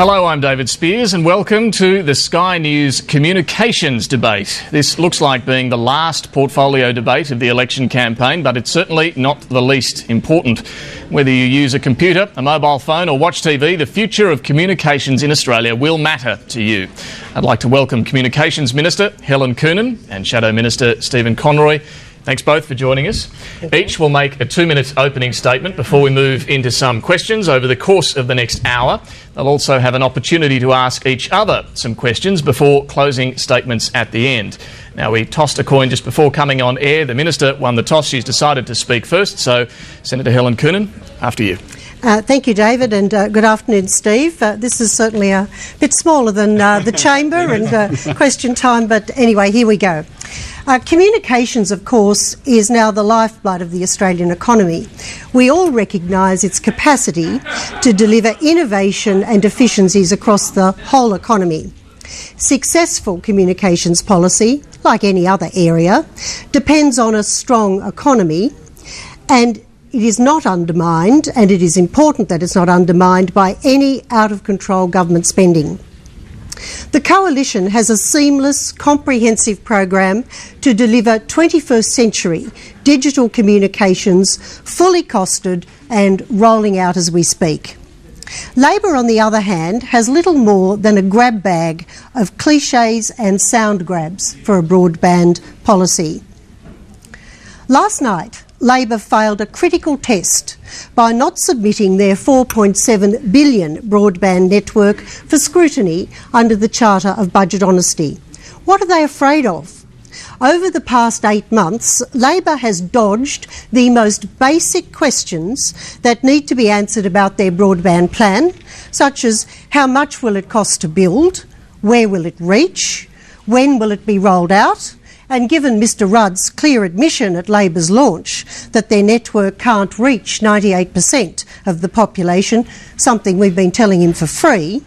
Hello, I'm David Spears and welcome to the Sky News Communications Debate. This looks like being the last portfolio debate of the election campaign, but it's certainly not the least important. Whether you use a computer, a mobile phone or watch TV, the future of communications in Australia will matter to you. I'd like to welcome Communications Minister Helen Coonan and Shadow Minister Senator Conroy. Thanks both for joining us. Each will make a 2-minute opening statement before we move into some questions over the course of the next hour. They'll also have an opportunity to ask each other some questions before closing statements at the end. Now, we tossed a coin just before coming on air. The Minister won the toss. She's decided to speak first. So, Senator Helen Coonan, after you. Thank you, David, and good afternoon, Steve. This is certainly a bit smaller than the chamber and question time, but anyway, here we go. Communications, of course, is now the lifeblood of the Australian economy. We all recognise its capacity to deliver innovation and efficiencies across the whole economy. Successful communications policy, like any other area, depends on a strong economy, and it is not undermined, and it is important that it's not undermined by any out-of-control government spending. The Coalition has a seamless, comprehensive program to deliver 21st century digital communications, fully costed and rolling out as we speak. Labor, on the other hand, has little more than a grab bag of cliches and sound grabs for a broadband policy. Last night, Labor failed a critical test by not submitting their $4.7 billion broadband network for scrutiny under the Charter of Budget Honesty. What are they afraid of? Over the past 8 months, Labor has dodged the most basic questions that need to be answered about their broadband plan, such as how much will it cost to build, where will it reach, when will it be rolled out, and given Mr Rudd's clear admission at Labor's launch that their network can't reach 98% of the population, something we've been telling him for free,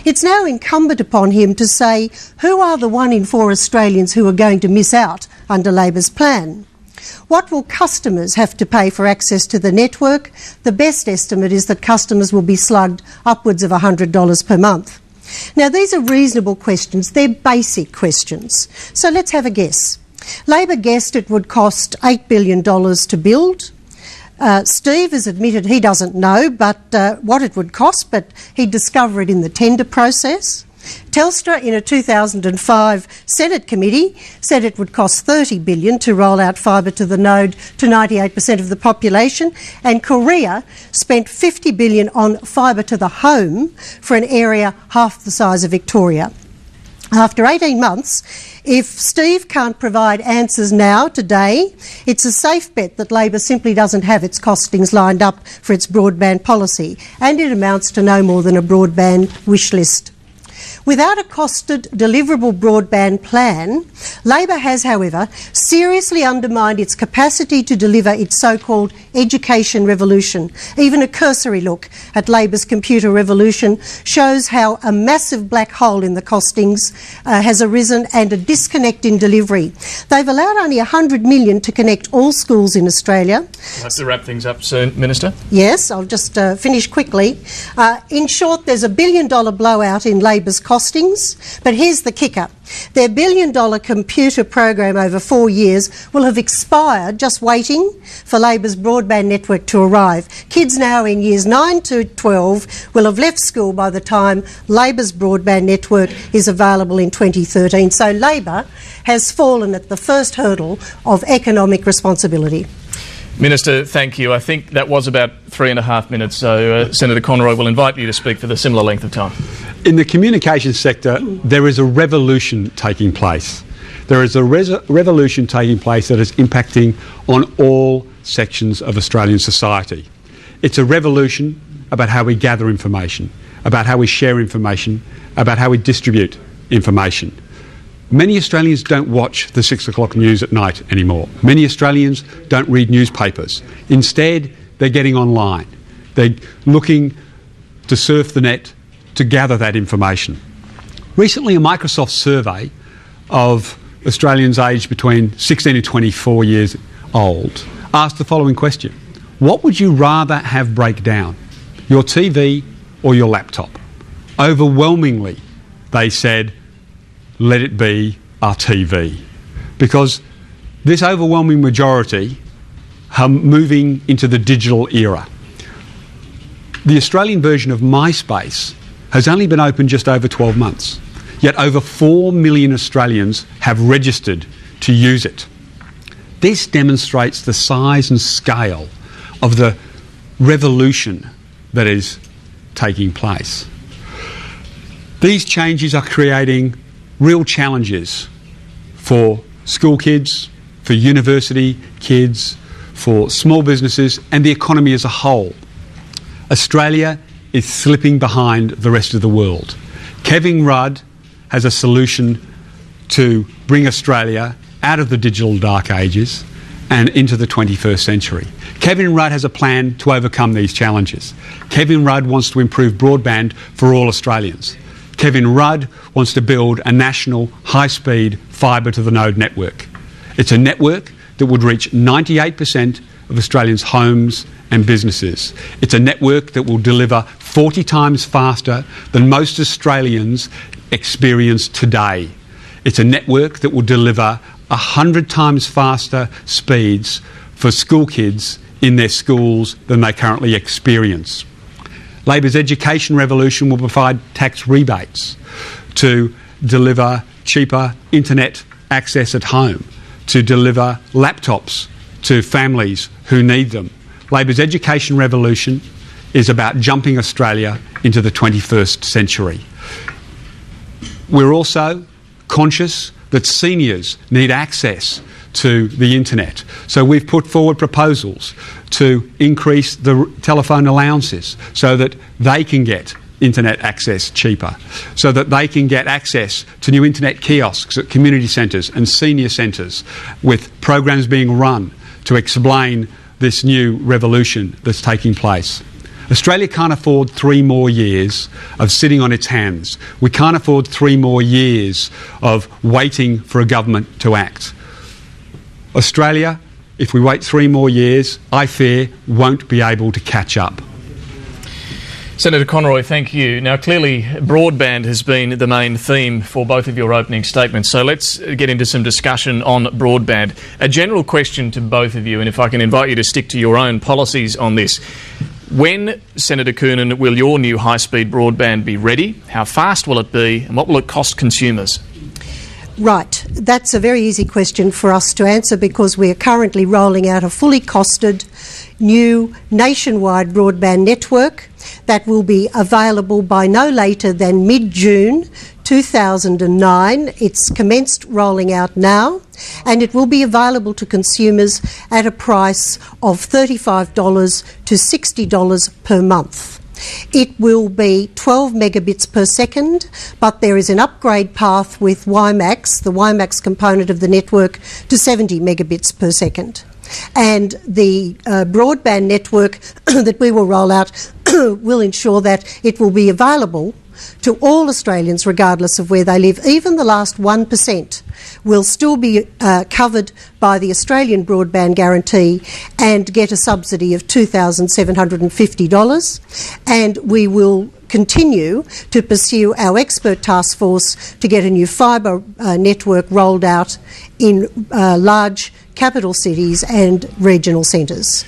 it's now incumbent upon him to say who are the 1 in 4 Australians who are going to miss out under Labor's plan. What will customers have to pay for access to the network? The best estimate is that customers will be slugged upwards of $100 per month. Now, these are reasonable questions. They're basic questions. So let's have a guess. Labor guessed it would cost $8 billion to build. Steve has admitted he doesn't know what it would cost, but he'd discover it in the tender process. Telstra, in a 2005 Senate committee, said it would cost $30 billion to roll out fibre to the node to 98% of the population, and Korea spent $50 billion on fibre to the home for an area half the size of Victoria. After 18 months, if Steve can't provide answers now, today, it's a safe bet that Labor simply doesn't have its costings lined up for its broadband policy, and it amounts to no more than a broadband wish list. Without a costed, deliverable broadband plan, Labor has, however, seriously undermined its capacity to deliver its so-called education revolution. Even a cursory look at Labor's computer revolution shows how a massive black hole in the costings has arisen and a disconnect in delivery. They've allowed only $100 million to connect all schools in Australia. We'll have to wrap things up soon, Minister. Yes, I'll just finish quickly. In short, there's a $1 billion blowout in Labor's costings, but here's the kicker. Their $1 billion computer program over 4 years will have expired just waiting for Labor's broadband network to arrive. Kids now in years 9 to 12 will have left school by the time Labor's broadband network is available in 2013. So Labor has fallen at the first hurdle of economic responsibility. Minister, thank you. I think that was about 3.5 minutes, so Senator Conroy will invite you to speak for the similar length of time. In the communications sector, there is a revolution taking place. There is a revolution taking place that is impacting on all sections of Australian society. It's a revolution about how we gather information, about how we share information, about how we distribute information. Many Australians don't watch the 6 o'clock news at night anymore. Many Australians don't read newspapers. Instead, they're getting online. They're looking to surf the net to gather that information. Recently, a Microsoft survey of Australians aged between 16 and 24 years old asked the following question: what would you rather have break down, your TV or your laptop? overwhelmingly they said, let it be our TV. Because this overwhelming majority are moving into the digital era. The Australian version of MySpace has only been open just over 12 months, yet over 4 million Australians have registered to use it. This demonstrates the size and scale of the revolution that is taking place. These changes are creating real challenges for school kids, for university kids, for small businesses and the economy as a whole. Australia is slipping behind the rest of the world. Kevin Rudd has a solution to bring Australia out of the digital dark ages and into the 21st century. Kevin Rudd has a plan to overcome these challenges. Kevin Rudd wants to improve broadband for all Australians. Kevin Rudd wants to build a national high-speed fibre-to-the-node network. It's a network that would reach 98% of Australians' homes and businesses. It's a network that will deliver 40 times faster than most Australians experience today. It's a network that will deliver 100 times faster speeds for school kids in their schools than they currently experience. Labor's education revolution will provide tax rebates to deliver cheaper internet access at home, to deliver laptops to families who need them. Labor's education revolution is about jumping Australia into the 21st century. We're also conscious that seniors need access to the internet. So we've put forward proposals to increase the telephone allowances so that they can get internet access cheaper, so that they can get access to new internet kiosks at community centres and senior centres, with programs being run to explain this new revolution that's taking place. Australia can't afford 3 more years of sitting on its hands. We can't afford 3 more years of waiting for a government to act. Australia, if we wait 3 more years, I fear won't be able to catch up. Senator Conroy, thank you. Now, clearly, broadband has been the main theme for both of your opening statements, so let's get into some discussion on broadband. A general question to both of you, and if I can invite you to stick to your own policies on this. When, Senator Coonan, will your new high-speed broadband be ready? How fast will it be, and what will it cost consumers? Right, that's a very easy question for us to answer because we are currently rolling out a fully costed new nationwide broadband network that will be available by no later than mid-June 2009. It's commenced rolling out now, and it will be available to consumers at a price of $35 to $60 per month. It will be 12 megabits per second, but there is an upgrade path with WiMAX, the WiMAX component of the network, to 70 megabits per second. And the broadband network that we will roll out will ensure that it will be available to all Australians regardless of where they live. Even the last 1% will still be covered by the Australian Broadband Guarantee and get a subsidy of $2,750. And we will continue to pursue our expert task force to get a new fibre network rolled out in large capital cities and regional centres.